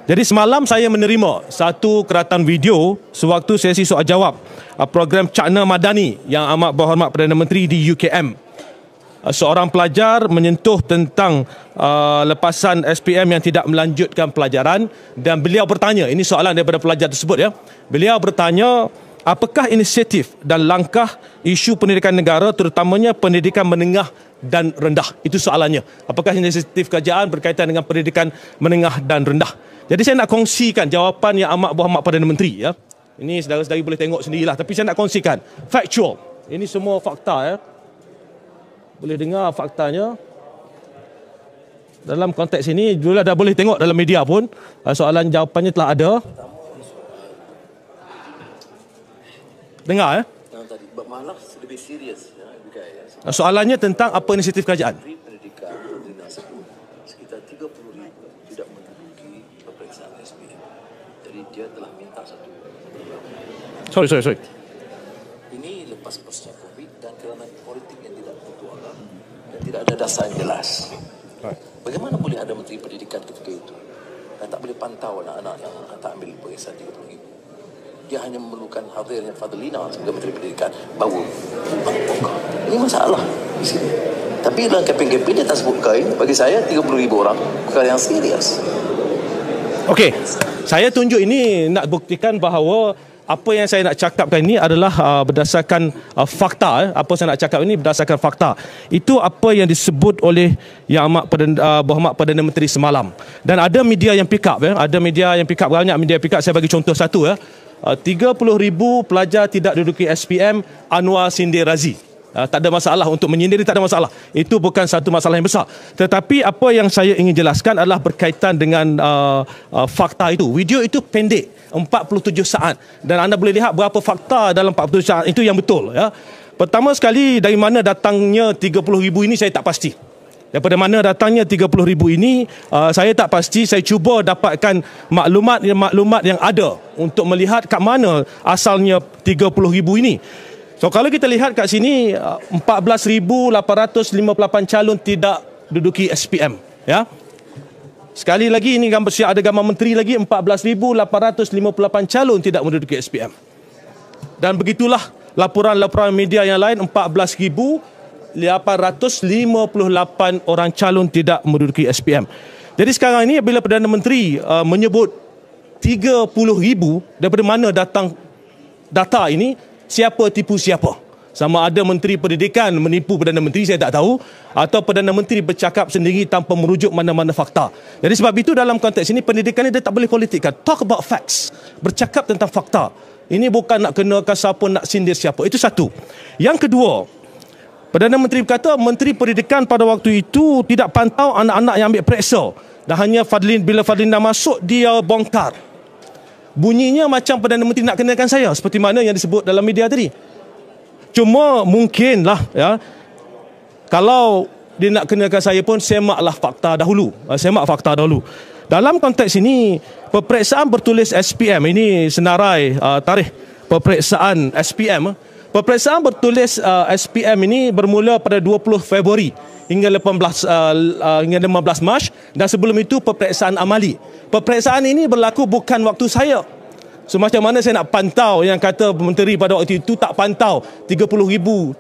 Jadi semalam saya menerima satu keratan video sewaktu sesi soal jawab program Cakna Madani yang amat berhormat Perdana Menteri di UKM. Seorang pelajar menyentuh tentang lepasan SPM yang tidak melanjutkan pelajaran dan beliau bertanya, ini soalan daripada pelajar tersebut ya. Beliau bertanya, apakah inisiatif dan langkah isu pendidikan negara terutamanya pendidikan menengah dan rendah? Itu soalannya. Apakah inisiatif kerajaan berkaitan dengan pendidikan menengah dan rendah? Jadi saya nak kongsikan jawapan yang amat berhormat Perdana Menteri ya. Ini saudara-saudari boleh tengok sendirilah, tapi saya nak kongsikan factual. Ini semua fakta ya. Boleh dengar faktanya. Dalam konteks ini dulu dah boleh tengok dalam media pun soalan jawapannya telah ada. Dengar ya. Malah lebih serius ya, soalannya tentang apa inisiatif kerajaan? Pendidikan sekitar 30,000 tidak menduduki peperiksaan SPM. Jadi dia telah minta satu. Sorry. Ini lepas pasca Covid dan kerana politik yang tidak bertualang dan tidak ada dasar yang jelas. Bagaimana boleh ada Menteri Pendidikan ketika itu dan tak boleh pantau anak-anak yang tak ambil peperiksaan 30,000? Dia hanya memerlukan hadirnya Fadlina sebagai Menteri Pendidikan baru buka. Ini masalah di sini. Tapi dalam kempen-kempen dia tak sebutkan. Bagi saya 30,000 orang perkara yang serius. Okey, saya tunjuk ini nak buktikan bahawa apa yang saya nak cakapkan ini adalah berdasarkan fakta. Apa saya nak cakap ini berdasarkan fakta. Itu apa yang disebut oleh Yang Amat Berhormat Perdana Menteri semalam. Dan ada media yang pick up ya. Ada media yang pick up, banyak media pick up. Saya bagi contoh satu ya. 30,000 pelajar tidak duduki SPM, Anwar sindir Razi. Tak ada masalah untuk menyindir, tak ada masalah. Itu bukan satu masalah yang besar. Tetapi apa yang saya ingin jelaskan adalah berkaitan dengan fakta itu. Video itu pendek, 47 saat. Dan anda boleh lihat berapa fakta dalam 47 saat itu yang betul. Ya. Pertama sekali, dari mana datangnya 30,000 ini saya tak pasti. Daripada mana datangnya 30,000 ini, saya tak pasti. Saya cuba dapatkan maklumat yang ada untuk melihat kat mana asalnya 30,000 ini. So kalau kita lihat kat sini, 14,858 calon tidak duduki SPM. Ya. Sekali lagi ini ada gambar menteri lagi, 14,858 calon tidak menduduki SPM. Dan begitulah laporan-laporan media yang lain, 14,858 orang calon tidak menduduki SPM. Jadi sekarang ini bila Perdana Menteri menyebut 30,000, daripada mana datang data ini, siapa tipu siapa? Sama ada Menteri Pendidikan menipu Perdana Menteri, saya tak tahu, atau Perdana Menteri bercakap sendiri tanpa merujuk mana-mana fakta. Jadi sebab itu dalam konteks ini pendidikan ini dia tak boleh politikkan. Talk about facts. Bercakap tentang fakta. Ini bukan nak kenakan siapa, nak sindir siapa. Itu satu. Yang kedua, Perdana Menteri berkata Menteri Pendidikan pada waktu itu tidak pantau anak-anak yang ambil periksa. Dan hanya bila Fadlina masuk, dia bongkar. Bunyinya macam Perdana Menteri nak kenakan saya, seperti mana yang disebut dalam media tadi. Cuma mungkinlah ya, kalau dia nak kenakan saya pun, semaklah fakta dahulu. Semak fakta dahulu. Dalam konteks ini, peperiksaan bertulis SPM, ini senarai tarikh peperiksaan SPM. Peperiksaan bertulis SPM ini bermula pada 20 Februari hingga 15 Mac, dan sebelum itu peperiksaan amali. Peperiksaan ini berlaku bukan waktu saya. So macam mana saya nak pantau yang kata menteri pada waktu itu tak pantau 30,000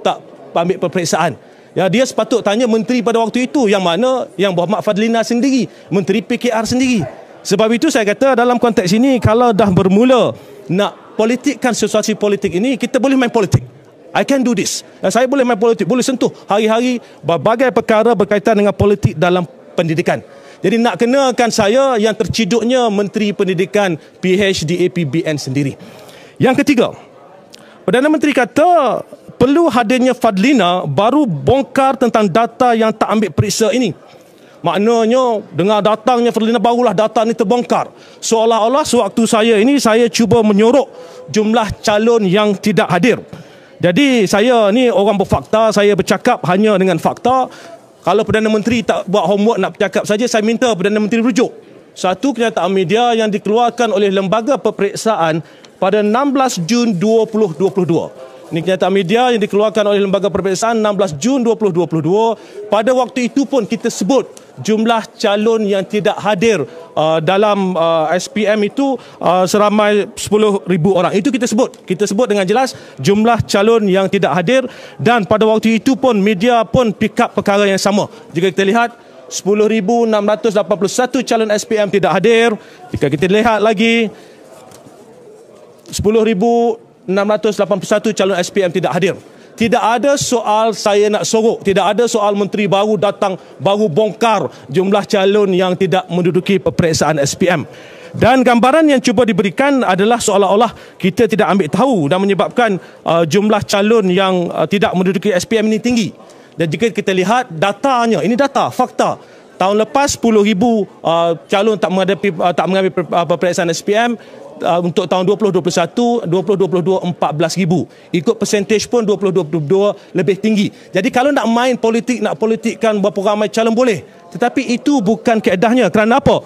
tak ambil peperiksaan? Ya, dia sepatut tanya menteri pada waktu itu, yang mana Yang Berhormat Fadlina sendiri, menteri PKR sendiri. Sebab itu saya kata dalam konteks ini, kalau dah bermula nak politikkan situasi politik ini, kita boleh main politik. I can do this. Saya boleh main politik, boleh sentuh hari-hari berbagai perkara berkaitan dengan politik dalam pendidikan. Jadi nak kenakan saya, yang terciduknya Menteri Pendidikan PhD APBN sendiri. Yang ketiga, Perdana Menteri kata perlu hadirnya Fadlina baru bongkar tentang data yang tak ambil periksa ini. Maknanya dengan datangnya Fadlina barulah data ini terbongkar. Seolah-olah sewaktu saya cuba menyorok jumlah calon yang tidak hadir. Jadi saya ni orang berfakta, saya bercakap hanya dengan fakta. Kalau Perdana Menteri tak buat homework nak bercakap saja, saya minta Perdana Menteri rujuk satu kenyataan media yang dikeluarkan oleh Lembaga Peperiksaan pada 16 Jun 2022. Ini kenyataan media yang dikeluarkan oleh Lembaga Peperiksaan 16 Jun 2022. Pada waktu itu pun kita sebut jumlah calon yang tidak hadir dalam SPM itu seramai 10,000 orang. Itu kita sebut. Kita sebut dengan jelas jumlah calon yang tidak hadir, dan pada waktu itu pun media pun pick up perkara yang sama. Jika kita lihat 10,681 calon SPM tidak hadir. Jika kita lihat lagi 10,681 calon SPM tidak hadir. Tidak ada soal saya nak sorok, tidak ada soal menteri baru datang baru bongkar jumlah calon yang tidak menduduki peperiksaan SPM. Dan gambaran yang cuba diberikan adalah seolah-olah kita tidak ambil tahu dan menyebabkan jumlah calon yang tidak menduduki SPM ini tinggi. Dan jika kita lihat datanya, ini data, fakta. Tahun lepas 10,000 calon tak mengambil peperiksaan SPM. Untuk tahun 2021, 2022 14,000. Ikut persentage pun 2022 lebih tinggi. Jadi kalau nak main politik, nak politikkan berapa ramai calon boleh. Tetapi itu bukan kaedahnya. Kerana apa?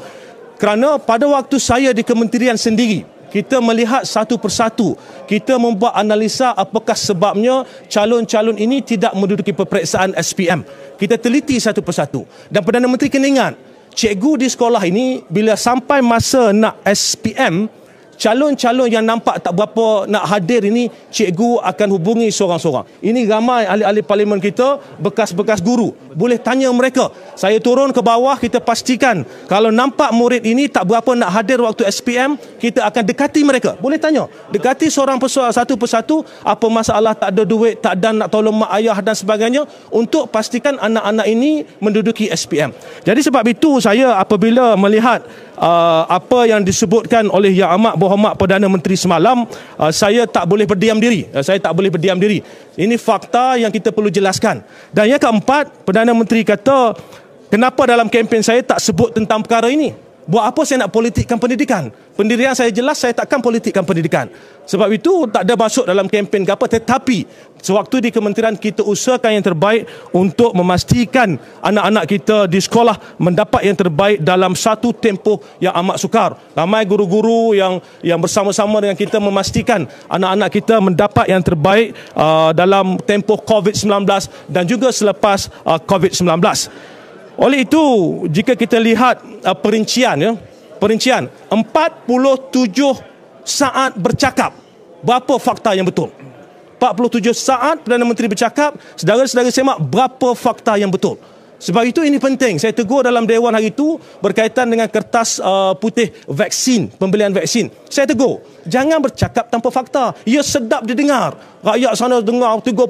Kerana pada waktu saya di kementerian sendiri, kita melihat satu persatu. Kita membuat analisa apakah sebabnya calon-calon ini tidak menduduki peperiksaan SPM. Kita teliti satu persatu. Dan Perdana Menteri kena ingat, cikgu di sekolah ini bila sampai masa nak SPM, calon-calon yang nampak tak berapa nak hadir ini, cikgu akan hubungi seorang-seorang. Ini ramai ahli-ahli parlimen kita, bekas-bekas guru. Boleh tanya mereka. Saya turun ke bawah, kita pastikan kalau nampak murid ini tak berapa nak hadir waktu SPM, kita akan dekati mereka. Boleh tanya. Dekati seorang satu persatu, apa masalah, tak ada duit, tak ada nak tolong mak ayah dan sebagainya, untuk pastikan anak-anak ini menduduki SPM. Jadi sebab itu saya apabila melihat apa yang disebutkan oleh Yang Amat Berhormat Perdana Menteri semalam, saya tak boleh berdiam diri. Ini fakta yang kita perlu jelaskan. Dan yang keempat, Perdana Menteri kata, kenapa dalam kempen saya tak sebut tentang perkara ini? Buat apa saya nak politikkan pendidikan? Pendirian saya jelas, saya takkan politikkan pendidikan. Sebab itu tak ada masuk dalam kempen ke apa. Tetapi sewaktu di kementerian kita usahakan yang terbaik untuk memastikan anak-anak kita di sekolah mendapat yang terbaik dalam satu tempoh yang amat sukar. Ramai guru-guru yang bersama-sama dengan kita memastikan anak-anak kita mendapat yang terbaik dalam tempoh COVID-19 dan juga selepas COVID-19. Oleh itu, jika kita lihat perincian 47 saat bercakap, berapa fakta yang betul? 47 saat Perdana Menteri bercakap, saudara-saudara semak, berapa fakta yang betul? Sebab itu ini penting. Saya tegur dalam Dewan hari itu berkaitan dengan kertas putih vaksin, pembelian vaksin. Saya tegur, jangan bercakap tanpa fakta. Ia sedap didengar. Rakyat sana dengar 30,000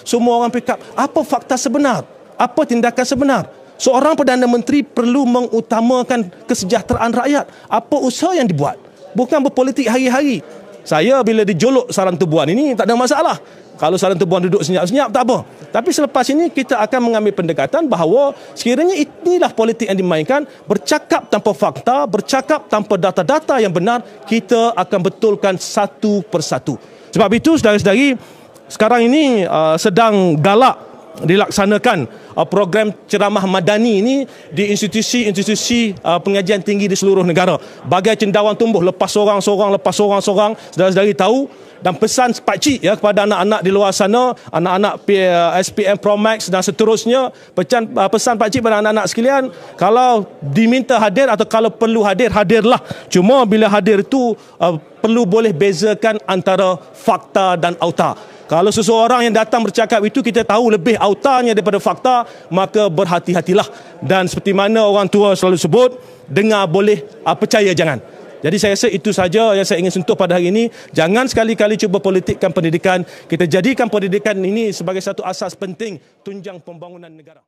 semua orang pick up. Apa fakta sebenar? Apa tindakan sebenar? Seorang Perdana Menteri perlu mengutamakan kesejahteraan rakyat. Apa usaha yang dibuat? Bukan berpolitik hari-hari. Saya bila dijolok sarang tubuhan ini tak ada masalah. Kalau sarang tubuhan duduk senyap-senyap tak apa. Tapi selepas ini kita akan mengambil pendekatan bahawa sekiranya inilah politik yang dimainkan, bercakap tanpa fakta, bercakap tanpa data-data yang benar, kita akan betulkan satu persatu. Sebab itu saudara-saudari, sekarang ini sedang galak dilaksanakan program ceramah madani ini di institusi-institusi pengajian tinggi di seluruh negara. Bagai cendawan tumbuh, lepas seorang-seorang, saudara-saudari tahu. Dan pesan pakcik kepada anak-anak di luar sana, anak-anak SPM Pro Max dan seterusnya, pesan pakcik pada anak-anak sekalian, kalau diminta hadir atau kalau perlu hadir, hadirlah. Cuma bila hadir itu perlu boleh bezakan antara fakta dan auta. Kalau seseorang yang datang bercakap itu kita tahu lebih autanya daripada fakta, maka berhati-hatilah. Dan seperti mana orang tua selalu sebut, dengar boleh, percaya jangan. Jadi saya rasa itu saja yang saya ingin sentuh pada hari ini. Jangan sekali-kali cuba politikkan pendidikan. Kita jadikan pendidikan ini sebagai satu asas penting tunjang pembangunan negara.